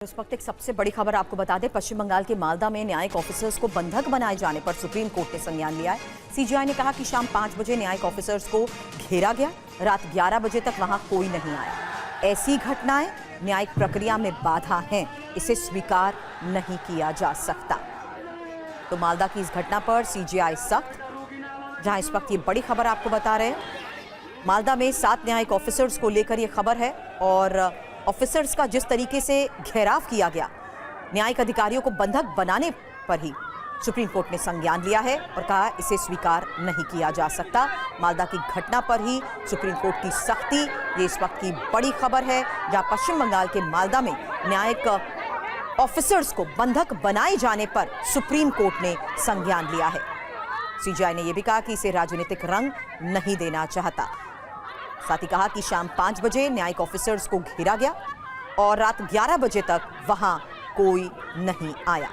इस वक्त एक सबसे बड़ी खबर आपको बता दें, पश्चिम बंगाल के मालदा में न्यायिक ऑफिसर्स को बंधक बनाए जाने पर सुप्रीम कोर्ट ने संज्ञान लिया है। सीजीआई ने कहा कि शाम 5 बजे न्यायिक ऑफिसर्स को घेरा गया, रात 11 बजे तक वहां कोई नहीं आया। ऐसी घटनाएं न्यायिक प्रक्रिया में बाधा हैं, इसे स्वीकार नहीं किया जा सकता। तो मालदा की इस घटना पर सीजीआई सख्त, जहां इस वक्त ये बड़ी खबर आपको बता रहे हैं। मालदा में 7 न्यायिक ऑफिसर्स को लेकर ये खबर है और ऑफिसर्स का जिस तरीके से घेराव किया गया, न्यायिक अधिकारियों को बंधक बनाने पर ही सुप्रीम कोर्ट ने संज्ञान लिया है और कहा इसे स्वीकार नहीं किया जा सकता। मालदा की घटना पर ही सुप्रीम कोर्ट की सख्ती, ये इस वक्त की बड़ी खबर है, जहां पश्चिम बंगाल के मालदा में न्यायिक ऑफिसर्स को बंधक बनाए जाने पर सुप्रीम कोर्ट ने संज्ञान लिया है। सीजीआई ने यह भी कहा कि इसे राजनीतिक रंग नहीं देना चाहता। साथ ही कहा कि शाम 5 बजे न्यायिक ऑफिसर्स को घेरा गया और रात 11 बजे तक वहां कोई नहीं आया।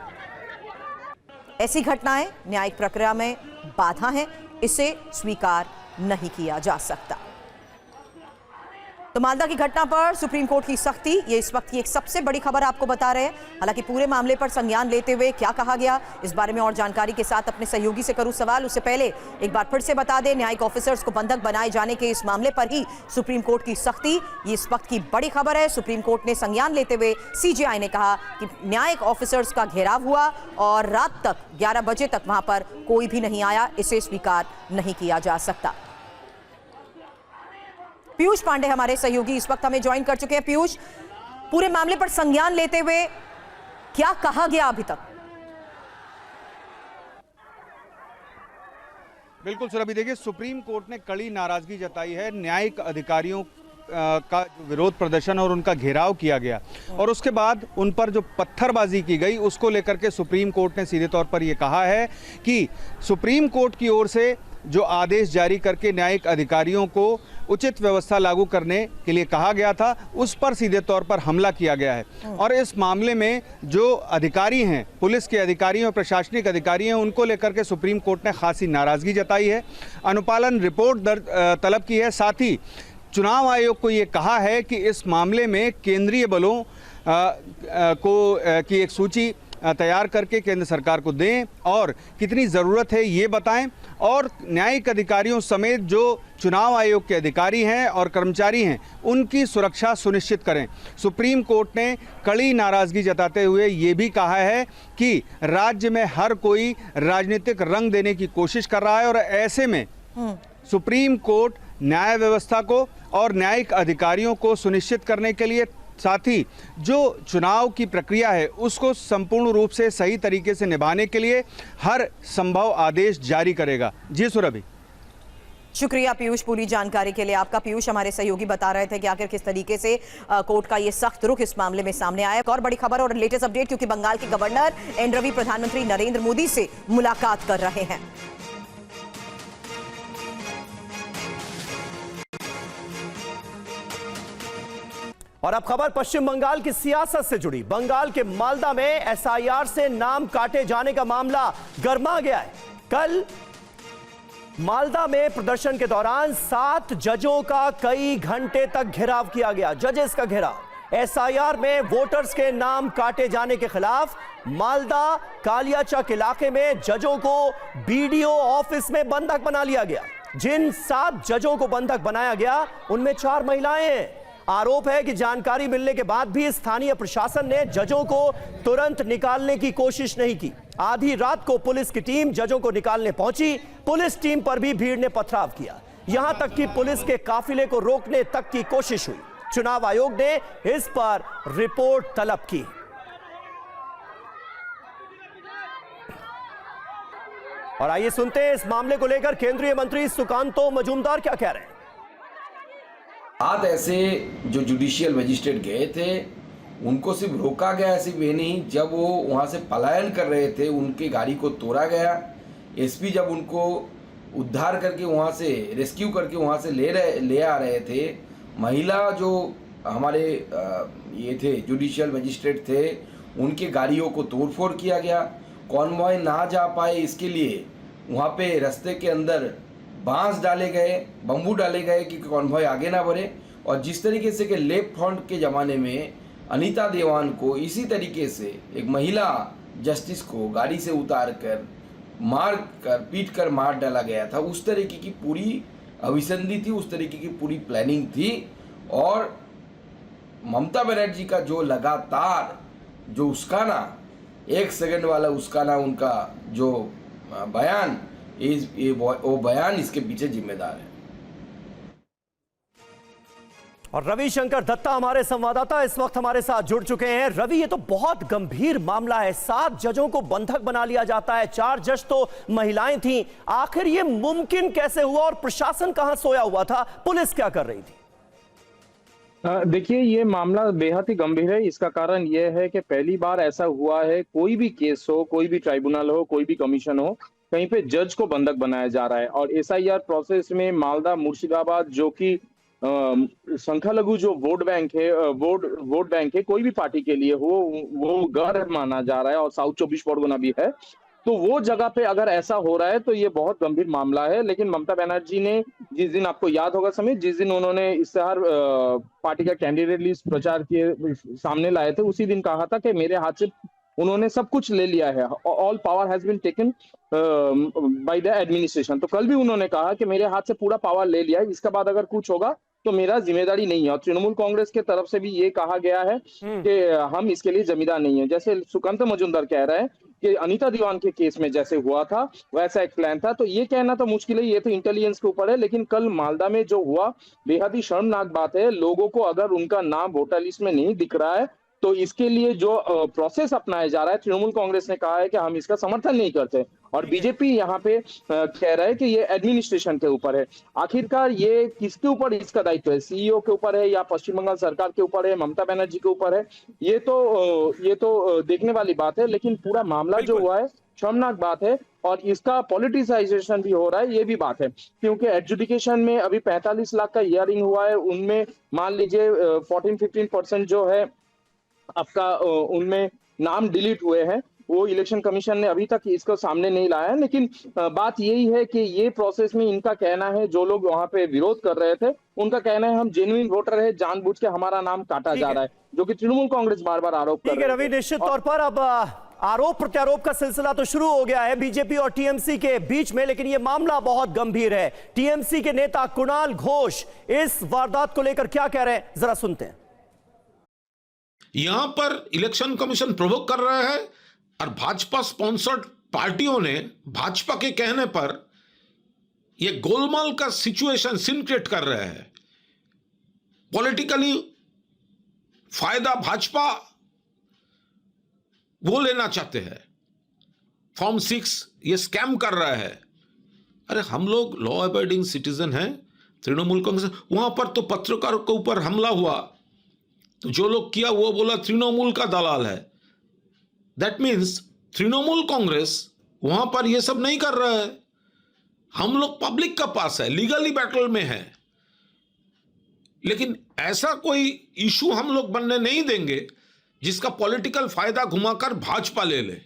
ऐसी घटनाएं न्यायिक प्रक्रिया में बाधा हैं, इसे स्वीकार नहीं किया जा सकता। तो मालदा की घटना पर सुप्रीम कोर्ट की सख्ती, ये इस वक्त की एक सबसे बड़ी खबर आपको बता रहे हैं। हालांकि पूरे मामले पर संज्ञान लेते हुए क्या कहा गया, इस बारे में और जानकारी के साथ अपने सहयोगी से करूं सवाल। उससे पहले एक बार फिर से बता दें, न्यायिक ऑफिसर्स को बंधक बनाए जाने के इस मामले पर ही सुप्रीम कोर्ट की सख्ती, ये इस वक्त की बड़ी खबर है। सुप्रीम कोर्ट ने संज्ञान लेते हुए सीजीआई ने कहा कि न्यायिक ऑफिसर्स का घेराव हुआ और रात तक 11 बजे तक वहां पर कोई भी नहीं आया, इसे स्वीकार नहीं किया जा सकता। पीयूष पांडे हमारे सहयोगी इस वक्त हमें ज्वाइन कर चुके हैं। पीयूष, पूरे मामले पर संज्ञान लेते हुए क्या कहा गया अभी तक? बिल्कुल सुरभि, देखिए सुप्रीम कोर्ट ने कड़ी नाराजगी जताई है। न्यायिक अधिकारियों का विरोध प्रदर्शन और उनका घेराव किया गया और उसके बाद उन पर जो पत्थरबाजी की गई, उसको लेकर के सुप्रीम कोर्ट ने सीधे तौर पर यह कहा है कि सुप्रीम कोर्ट की ओर से जो आदेश जारी करके न्यायिक अधिकारियों को उचित व्यवस्था लागू करने के लिए कहा गया था, उस पर सीधे तौर पर हमला किया गया है। और इस मामले में जो अधिकारी हैं, पुलिस के अधिकारी और प्रशासनिक अधिकारी हैं, उनको लेकर के सुप्रीम कोर्ट ने खासी नाराजगी जताई है, अनुपालन रिपोर्ट तलब की है। साथ ही चुनाव आयोग को ये कहा है कि इस मामले में केंद्रीय बलों की एक सूची तैयार करके केंद्र सरकार को दें और कितनी ज़रूरत है ये बताएं, और न्यायिक अधिकारियों समेत जो चुनाव आयोग के अधिकारी हैं और कर्मचारी हैं, उनकी सुरक्षा सुनिश्चित करें। सुप्रीम कोर्ट ने कड़ी नाराज़गी जताते हुए ये भी कहा है कि राज्य में हर कोई राजनीतिक रंग देने की कोशिश कर रहा है और ऐसे में सुप्रीम कोर्ट न्याय व्यवस्था को और न्यायिक अधिकारियों को सुनिश्चित करने के लिए, साथ ही जो चुनाव की प्रक्रिया है उसको संपूर्ण रूप से सही तरीके से निभाने के लिए हर संभव आदेश जारी करेगा। जी सुरभि। शुक्रिया पीयूष पूरी जानकारी के लिए आपका। पीयूष, हमारे सहयोगी बता रहे थे कि आखिर किस तरीके से कोर्ट का ये सख्त रुख इस मामले में सामने आया। एक और बड़ी खबर और लेटेस्ट अपडेट, क्योंकि बंगाल के गवर्नर एन रवि प्रधानमंत्री नरेंद्र मोदी से मुलाकात कर रहे हैं। और अब खबर पश्चिम बंगाल की सियासत से जुड़ी। बंगाल के मालदा में एसआईआर से नाम काटे जाने का मामला गर्मा गया है। कल मालदा में प्रदर्शन के दौरान 7 जजों का कई घंटे तक घेराव किया गया। जजेस का घेराव, एसआईआर में वोटर्स के नाम काटे जाने के खिलाफ मालदा कालियाचक इलाके में जजों को बीडीओ ऑफिस में बंधक बना लिया गया। जिन 7 जजों को बंधक बनाया गया उनमें 4 महिलाएं हैं। आरोप है कि जानकारी मिलने के बाद भी स्थानीय प्रशासन ने जजों को तुरंत निकालने की कोशिश नहीं की। आधी रात को पुलिस की टीम जजों को निकालने पहुंची। पुलिस टीम पर भी भीड़ ने पथराव किया, यहां तक कि पुलिस के काफिले को रोकने तक की कोशिश हुई। चुनाव आयोग ने इस पर रिपोर्ट तलब की। और आइए सुनते हैं इस मामले को लेकर केंद्रीय मंत्री सुकांतो मजूमदार क्या कह रहे हैं। आज ऐसे जो जुडिशियल मजिस्ट्रेट गए थे उनको सिर्फ रोका गया, सिर्फ ये नहीं, जब वो वहाँ से पलायन कर रहे थे उनकी गाड़ी को तोड़ा गया। एसपी जब उनको उद्धार करके वहाँ से रेस्क्यू करके वहाँ से ले आ रहे थे, महिला जो हमारे ये थे जुडिशियल मजिस्ट्रेट थे, उनके गाड़ियों को तोड़फोड़ किया गया। कॉन्वॉय ना जा पाए इसके लिए वहाँ पे रास्ते के अंदर बांस डाले गए, बम्बू डाले गए कि कॉन्वॉय आगे ना बढ़े। और जिस तरीके से कि लेफ्ट फ्रंट के ज़माने में अनीता देवान को इसी तरीके से एक महिला जस्टिस को गाड़ी से उतार कर पीट कर मार डाला गया था। उस तरीके की पूरी अभिसंधि थी, उस तरीके की पूरी प्लानिंग थी। और ममता बनर्जी का जो लगातार जो उसकाना, 1 सेकंड वाला उसकाना, उनका जो बयान, वो बयान इसके पीछे जिम्मेदार है। और रविशंकर दत्ता हमारे संवाददाता इस वक्त हमारे साथ जुड़ चुके हैं। रवि, ये तो बहुत गंभीर मामला है। 7 जजों को बंधक बना लिया जाता है, 4 जज तो महिलाएं थीं। आखिर ये मुमकिन कैसे हुआ और प्रशासन कहां सोया हुआ था, पुलिस क्या कर रही थी? देखिए, ये मामला बेहद ही गंभीर है। इसका कारण यह है कि पहली बार ऐसा हुआ है, कोई भी केस हो, कोई भी ट्राइब्यूनल हो, कोई भी कमीशन हो, कहीं पे जज को बंधक बनाया जा रहा है। और एसआईआर प्रोसेस में मालदा, मुर्शिदाबाद, जो कि संख्यालघु जो वोट बैंक है कोई भी पार्टी के लिए हो, वो गढ़ माना जा रहा है, और साउथ 24 परगना भी है। तो वो जगह पे अगर ऐसा हो रहा है तो ये बहुत गंभीर मामला है। लेकिन ममता बनर्जी ने जिस दिन, आपको याद होगा समय, जिस दिन उन्होंने इश्तेहार पार्टी का कैंडिडेट लिस्ट प्रचार किए सामने लाए थे, उसी दिन कहा था कि मेरे हाथ से उन्होंने सब कुछ ले लिया है, all power has been taken by the administration. तो कल भी उन्होंने कहा कि मेरे हाथ से पूरा पावर ले लिया है, इसके बाद अगर कुछ होगा तो मेरा जिम्मेदारी नहीं है। और तृणमूल कांग्रेस के तरफ से भी ये कहा गया है कि हम इसके लिए जिम्मेदार नहीं है। जैसे सुकांत मजुमदार कह रहे हैं कि अनीता दीवान के केस में जैसे हुआ था वैसा एक प्लान था, तो ये कहना तो मुश्किल है, ये तो इंटेलिजेंस के ऊपर है। लेकिन कल मालदा में जो हुआ, बेहद ही शर्मनाक बात है। लोगों को अगर उनका नाम वोटर लिस्ट में नहीं दिख रहा है तो इसके लिए जो प्रोसेस अपनाया जा रहा है, तृणमूल कांग्रेस ने कहा है कि हम इसका समर्थन नहीं करते। और बीजेपी यहाँ पे कह रहा है कि ये एडमिनिस्ट्रेशन के ऊपर है। आखिरकार ये किसके ऊपर इसका दायित्व है? सीईओ के ऊपर है या पश्चिम बंगाल सरकार के ऊपर है, ममता बनर्जी के ऊपर है? ये तो देखने वाली बात है। लेकिन पूरा मामला जो हुआ है शर्मनाक बात है, और इसका पॉलिटिसाइजेशन भी हो रहा है, ये भी बात है। क्योंकि एडजुडिकेशन में अभी 45 लाख का हियरिंग हुआ है, उनमें मान लीजिए 14-15% जो है आपका उनमें नाम डिलीट हुए हैं। वो इलेक्शन कमीशन ने अभी तक इसको सामने नहीं लाया है। लेकिन बात यही है कि ये प्रोसेस में इनका कहना है, जो लोग वहां पे विरोध कर रहे थे उनका कहना है हम जेन्युइन वोटर है, जानबूझ के हमारा नाम काटा जा रहा है, जो कि तृणमूल कांग्रेस बार बार आरोप कर रही है। रवि, निश्चित तौर पर अब आरोप प्रत्यारोप का सिलसिला तो शुरू हो गया है बीजेपी और टीएमसी के बीच में, लेकिन यह मामला बहुत गंभीर है। टीएमसी के नेता कुणाल घोष इस वारदात को लेकर क्या कह रहे हैं, जरा सुनते हैं। यहां पर इलेक्शन कमीशन प्रोवोक कर रहा है और भाजपा स्पॉन्सर्ड पार्टियों ने भाजपा के कहने पर यह गोलमाल का सिचुएशन सीन क्रिएट कर रहे हैं। पॉलिटिकली फायदा भाजपा वो लेना चाहते हैं। फॉर्म 6 ये स्कैम कर रहा है। अरे हम लोग लॉ अबाइडिंग सिटीजन हैं। तृणमूल कांग्रेस, वहां पर तो पत्रकारों के ऊपर हमला हुआ तो जो लोग किया वो बोला तृणमूल का दलाल है। दैट मीन्स तृणमूल कांग्रेस वहां पर ये सब नहीं कर रहा है। हम लोग पब्लिक का पास है, लीगली बैटल में है, लेकिन ऐसा कोई इशू हम लोग बनने नहीं देंगे जिसका पॉलिटिकल फायदा घुमाकर भाजपा ले ले।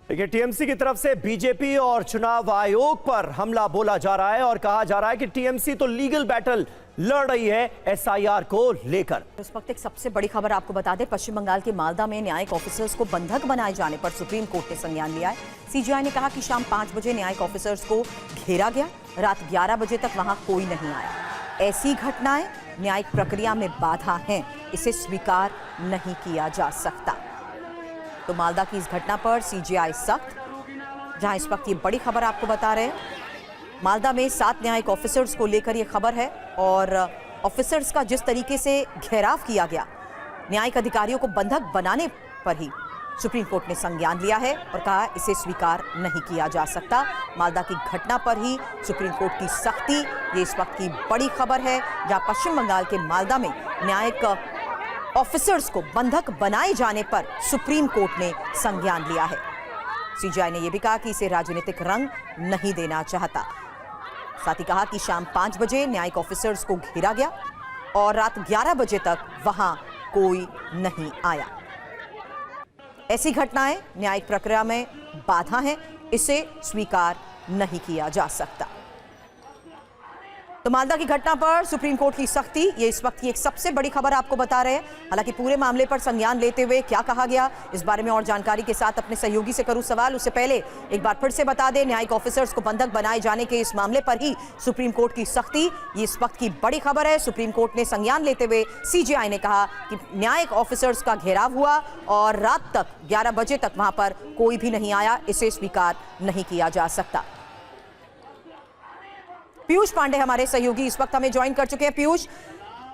देखिए, टीएमसी की तरफ से बीजेपी और चुनाव आयोग पर हमला बोला जा रहा है और कहा जा रहा है कि टीएमसी तो लीगल बैटल लड़ रही है एसआईआर को लेकर। इस वक्त एक सबसे बड़ी खबर आपको बता दें, पश्चिम बंगाल के मालदा में न्यायिक ऑफिसर्स को बंधक बनाए जाने पर सुप्रीम कोर्ट ने संज्ञान लिया है। सीजीआई ने कहा कि शाम 5 बजे न्यायिक ऑफिसर्स को घेरा गया, रात 11 बजे तक वहां कोई नहीं आया। ऐसी घटनाएं न्यायिक प्रक्रिया में बाधा हैं, इसे स्वीकार नहीं किया जा सकता। तो मालदा की इस घटना पर सीजीआई सख्त। जहां इस वक्त ये बड़ी खबर आपको बता रहे हैं, मालदा में 7 न्यायिक ऑफिसर्स को लेकर ये खबर है और ऑफिसर्स का जिस तरीके से घेराव किया गया, न्यायिक अधिकारियों को बंधक बनाने पर ही सुप्रीम कोर्ट ने संज्ञान लिया है और कहा इसे स्वीकार नहीं किया जा सकता। मालदा की घटना पर ही सुप्रीम कोर्ट की सख्ती, ये इस वक्त की बड़ी खबर है, जहां पश्चिम बंगाल के मालदा में न्यायिक ऑफिसर्स को बंधक बनाए जाने पर सुप्रीम कोर्ट ने संज्ञान लिया है। सीजीआई ने यह भी कहा कि इसे राजनीतिक रंग नहीं देना चाहता। साथ ही कहा कि शाम 5 बजे न्यायिक ऑफिसर्स को घेरा गया और रात 11 बजे तक वहां कोई नहीं आया। ऐसी घटनाएं न्यायिक प्रक्रिया में बाधा हैं, इसे स्वीकार नहीं किया जा सकता। तो मालदा की घटना पर सुप्रीम कोर्ट की सख्ती, ये इस वक्त की एक सबसे बड़ी खबर आपको बता रहे हैं। हालांकि पूरे मामले पर संज्ञान लेते हुए क्या कहा गया, इस बारे में और जानकारी के साथ अपने सहयोगी से करूं सवाल। उससे पहले एक बार फिर से बता दें, न्यायिक ऑफिसर्स को बंधक बनाए जाने के इस मामले पर ही सुप्रीम कोर्ट की सख्ती, ये इस वक्त की बड़ी खबर है। सुप्रीम कोर्ट ने संज्ञान लेते हुए सीजेआई ने कहा कि न्यायिक ऑफिसर्स का घेराव हुआ और रात तक 11 बजे तक वहां पर कोई भी नहीं आया, इसे स्वीकार नहीं किया जा सकता। पीयूष पांडे हमारे सहयोगी इस वक्त हमें ज्वाइन कर चुके हैं। पीयूष,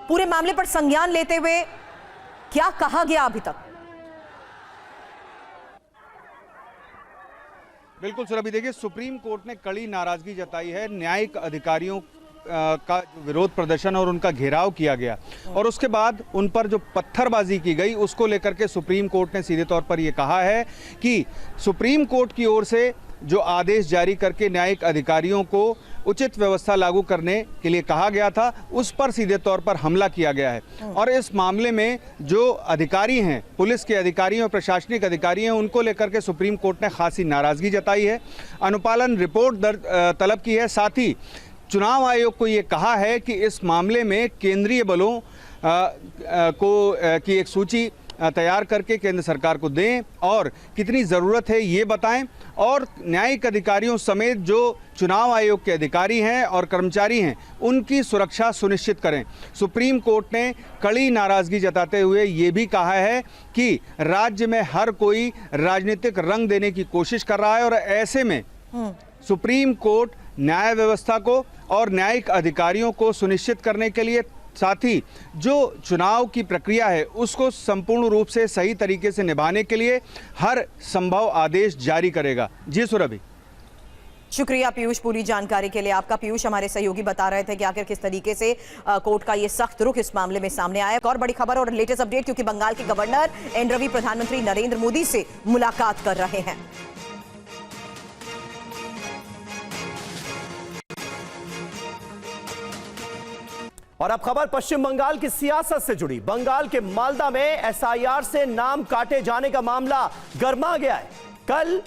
पूरे मामले पर संज्ञान लेते हुए क्या कहा गया अभी तक? बिल्कुल सुरभि, देखिए सुप्रीम कोर्ट ने कड़ी नाराजगी जताई है न्यायिक अधिकारियों का जो विरोध प्रदर्शन और उनका घेराव किया गया और उसके बाद उन पर जो पत्थरबाजी की गई उसको लेकर के सुप्रीम कोर्ट ने सीधे तौर पर यह कहा है कि सुप्रीम कोर्ट की ओर से जो आदेश जारी करके न्यायिक अधिकारियों को उचित व्यवस्था लागू करने के लिए कहा गया था, उस पर सीधे तौर पर हमला किया गया है। और इस मामले में जो अधिकारी हैं, पुलिस के अधिकारी और प्रशासनिक अधिकारी हैं, उनको लेकर के सुप्रीम कोर्ट ने खासी नाराजगी जताई है, अनुपालन रिपोर्ट तलब की है। साथ ही चुनाव आयोग को ये कहा है कि इस मामले में केंद्रीय बलों की एक सूची तैयार करके केंद्र सरकार को दें और कितनी ज़रूरत है ये बताएं और न्यायिक अधिकारियों समेत जो चुनाव आयोग के अधिकारी हैं और कर्मचारी हैं उनकी सुरक्षा सुनिश्चित करें। सुप्रीम कोर्ट ने कड़ी नाराज़गी जताते हुए ये भी कहा है कि राज्य में हर कोई राजनीतिक रंग देने की कोशिश कर रहा है और ऐसे में सुप्रीम कोर्ट न्याय व्यवस्था को और न्यायिक अधिकारियों को सुनिश्चित करने के लिए, साथ ही जो चुनाव की प्रक्रिया है उसको संपूर्ण रूप से सही तरीके से निभाने के लिए हर संभव आदेश जारी करेगा। जी सुरभि। शुक्रिया पीयूष पूरी जानकारी के लिए आपका। पीयूष हमारे सहयोगी बता रहे थे कि आखिर किस तरीके से कोर्ट का ये सख्त रुख इस मामले में सामने आया। और बड़ी खबर और लेटेस्ट अपडेट, क्योंकि बंगाल के गवर्नर एन रवि प्रधानमंत्री नरेंद्र मोदी से मुलाकात कर रहे हैं। और अब खबर पश्चिम बंगाल की सियासत से जुड़ी। बंगाल के मालदा में एसआईआर से नाम काटे जाने का मामला गर्मा गया है। कल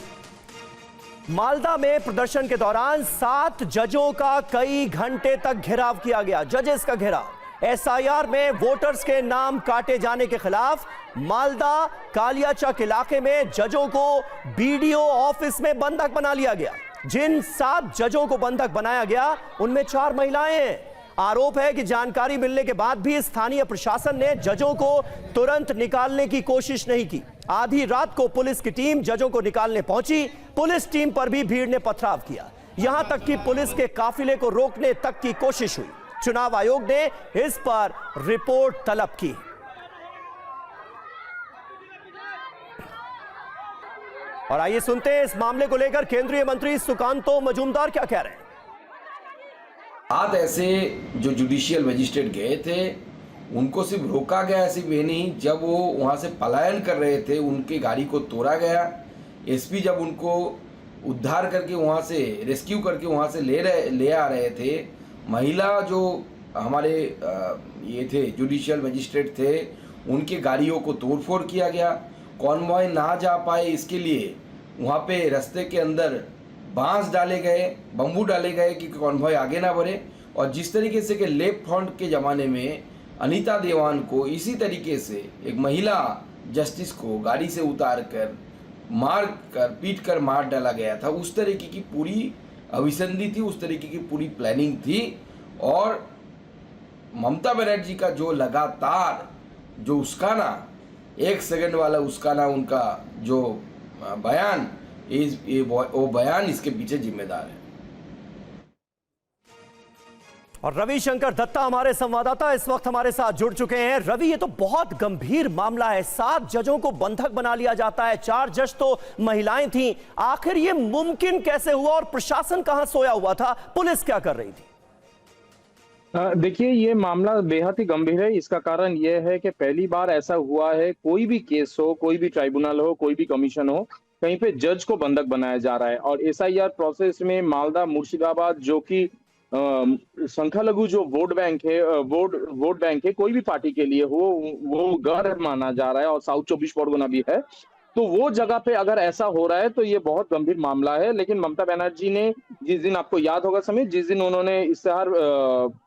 मालदा में प्रदर्शन के दौरान 7 जजों का कई घंटे तक घेराव किया गया। जजेस का घेराव एसआईआर में वोटर्स के नाम काटे जाने के खिलाफ। मालदा कालियाचक इलाके में जजों को बीडीओ ऑफिस में बंधक बना लिया गया। जिन 7 जजों को बंधक बनाया गया उनमें 4 महिलाएं हैं। आरोप है कि जानकारी मिलने के बाद भी स्थानीय प्रशासन ने जजों को तुरंत निकालने की कोशिश नहीं की। आधी रात को पुलिस की टीम जजों को निकालने पहुंची। पुलिस टीम पर भी भीड़ ने पथराव किया, यहां तक कि पुलिस के काफिले को रोकने तक की कोशिश हुई। चुनाव आयोग ने इस पर रिपोर्ट तलब की। और आइए सुनते हैं इस मामले को लेकर केंद्रीय मंत्री सुकांतो मजूमदार क्या कह रहे हैं। आज ऐसे जो जुडिशियल मजिस्ट्रेट गए थे उनको सिर्फ रोका गया, सिर्फ ये नहीं, जब वो वहाँ से पलायन कर रहे थे उनकी गाड़ी को तोड़ा गया। एसपी जब उनको उद्धार करके वहाँ से रेस्क्यू करके वहाँ से ले आ रहे थे, महिला जो हमारे ये थे जुडिशियल मजिस्ट्रेट थे उनकी गाड़ियों को तोड़फोड़ किया गया। कॉन्वॉय ना जा पाए इसके लिए वहाँ पे रास्ते के अंदर बांस डाले गए, बम्बू डाले गए कि कॉन्वॉय आगे ना बढ़े। और जिस तरीके से कि लेफ्ट फ्रंट के ज़माने में अनीता देवान को इसी तरीके से एक महिला जस्टिस को गाड़ी से उतार कर पीट कर मार डाला गया था, उस तरीके की पूरी अभिसंधि थी, उस तरीके की पूरी प्लानिंग थी। और ममता बनर्जी का जो लगातार जो उसकाना, 1 सेकंड वाला उसकाना उनका जो बयान, वो बयान इसके पीछे जिम्मेदार है। और रविशंकर दत्ता हमारे संवाददाता इस वक्त हमारे साथ जुड़ चुके हैं। रवि, ये तो बहुत गंभीर मामला है। 7 जजों को बंधक बना लिया जाता है, 4 जज तो महिलाएं थीं। आखिर ये मुमकिन कैसे हुआ और प्रशासन कहां सोया हुआ था, पुलिस क्या कर रही थी? देखिए, ये मामला बेहद ही गंभीर है। इसका कारण यह है कि पहली बार ऐसा हुआ है, कोई भी केस हो, कोई भी ट्राइब्यूनल हो, कोई भी कमीशन हो, कहीं पे जज को बंधक बनाया जा रहा है। और एसआईआर प्रोसेस में मालदा, मुर्शिदाबाद, जो कि संख्यालघु जो वोट बैंक है कोई भी पार्टी के लिए वो गर्व माना जा रहा है, और साउथ 24 परगना भी है। तो वो जगह पे अगर ऐसा हो रहा है तो ये बहुत गंभीर मामला है। लेकिन ममता बनर्जी ने जिस दिन, आपको याद होगा समीर, जिस दिन उन्होंने इश्तेहार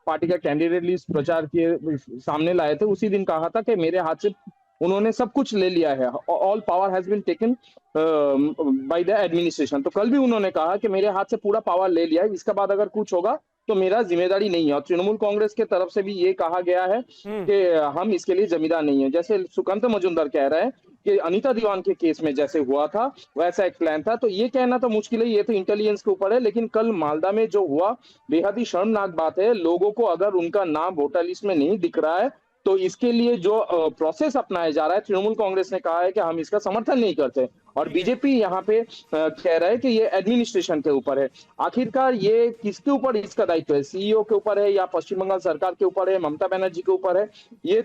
पार्टी का कैंडिडेट लिस्ट प्रचार किए सामने लाए थे, उसी दिन कहा था कि मेरे हाथ से उन्होंने सब कुछ ले लिया है, all power has been taken by the administration. तो कल भी उन्होंने कहा कि मेरे हाथ से पूरा पावर ले लिया है, इसके बाद अगर कुछ होगा तो मेरा जिम्मेदारी नहीं है। और तृणमूल कांग्रेस के तरफ से भी ये कहा गया है कि हम इसके लिए जिम्मेदार नहीं है। जैसे सुकांत मजूमदार कह रहे हैं कि अनीता दीवान के केस में जैसे हुआ था वैसा एक प्लान था, तो ये कहना तो मुश्किल है, ये तो इंटेलिजेंस के ऊपर है। लेकिन कल मालदा में जो हुआ बेहद ही शर्मनाक बात है। लोगों को अगर उनका नाम वोटर लिस्ट में नहीं दिख रहा है तो इसके लिए जो प्रोसेस अपनाया जा रहा है, तृणमूल कांग्रेस ने कहा है कि हम इसका समर्थन नहीं करते, और बीजेपी यहाँ पे कह रहा है कि ये एडमिनिस्ट्रेशन के ऊपर है। आखिरकार ये किसके ऊपर इसका दायित्व है? सीईओ के ऊपर है या पश्चिम बंगाल सरकार के ऊपर है, ममता बनर्जी के ऊपर है? ये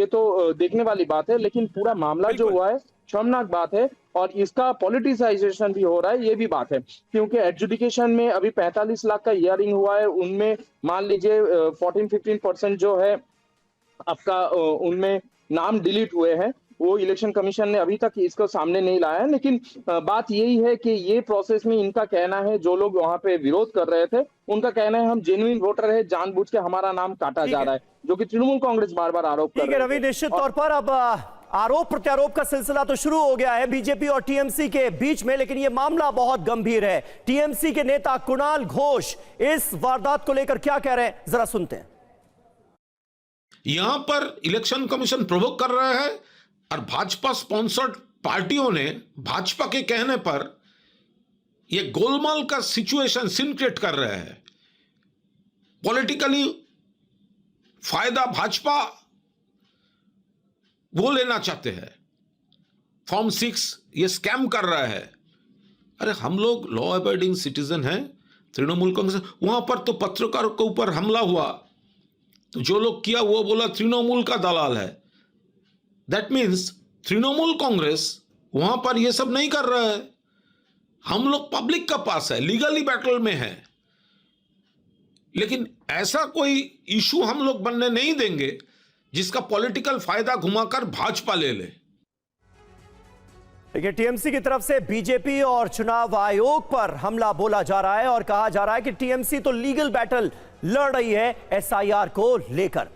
तो देखने वाली बात है। लेकिन पूरा मामला जो हुआ है शर्मनाक बात है, और इसका पॉलिटिसाइजेशन भी हो रहा है, ये भी बात है। क्योंकि एडजुडिकेशन में अभी 45 लाख का हियरिंग हुआ है, उनमें मान लीजिए 14-15% जो है आपका उनमें नाम डिलीट हुए हैं। वो इलेक्शन कमीशन ने अभी तक इसको सामने नहीं लाया है। लेकिन बात यही है कि ये प्रोसेस में इनका कहना है, जो लोग वहां पे विरोध कर रहे थे उनका कहना है हम जेन्युइन वोटर है, जानबूझ के हमारा नाम काटा जा रहा है, जो कि तृणमूल कांग्रेस बार बार आरोप कर रही है। रवि, निश्चित तौर पर अब आरोप प्रत्यारोप का सिलसिला तो शुरू हो गया है बीजेपी और टीएमसी के बीच में, लेकिन यह मामला बहुत गंभीर है। टीएमसी के नेता कुणाल घोष इस वारदात को लेकर क्या कह रहे हैं, जरा सुनते हैं। यहां पर इलेक्शन कमीशन प्रोवोक कर रहा है और भाजपा स्पॉन्सर्ड पार्टियों ने भाजपा के कहने पर यह गोलमाल का सिचुएशन सीन क्रिएट कर रहे हैं। पॉलिटिकली फायदा भाजपा वो लेना चाहते हैं। फॉर्म 6 ये स्कैम कर रहा है। अरे हम लोग लॉ अबाइडिंग सिटीजन हैं। तृणमूल कांग्रेस, वहां पर तो पत्रकारों के ऊपर हमला हुआ तो जो लोग किया वो बोला तृणमूल का दलाल है। दैट मीन्स तृणमूल कांग्रेस वहां पर ये सब नहीं कर रहा है। हम लोग पब्लिक का पास है, लीगली बैटल में है, लेकिन ऐसा कोई इशू हम लोग बनने नहीं देंगे जिसका पॉलिटिकल फायदा घुमाकर भाजपा ले ले। देखिए, टीएमसी की तरफ से बीजेपी और चुनाव आयोग पर हमला बोला जा रहा है और कहा जा रहा है कि टीएमसी तो लीगल बैटल लड़ रही है एसआईआर को लेकर।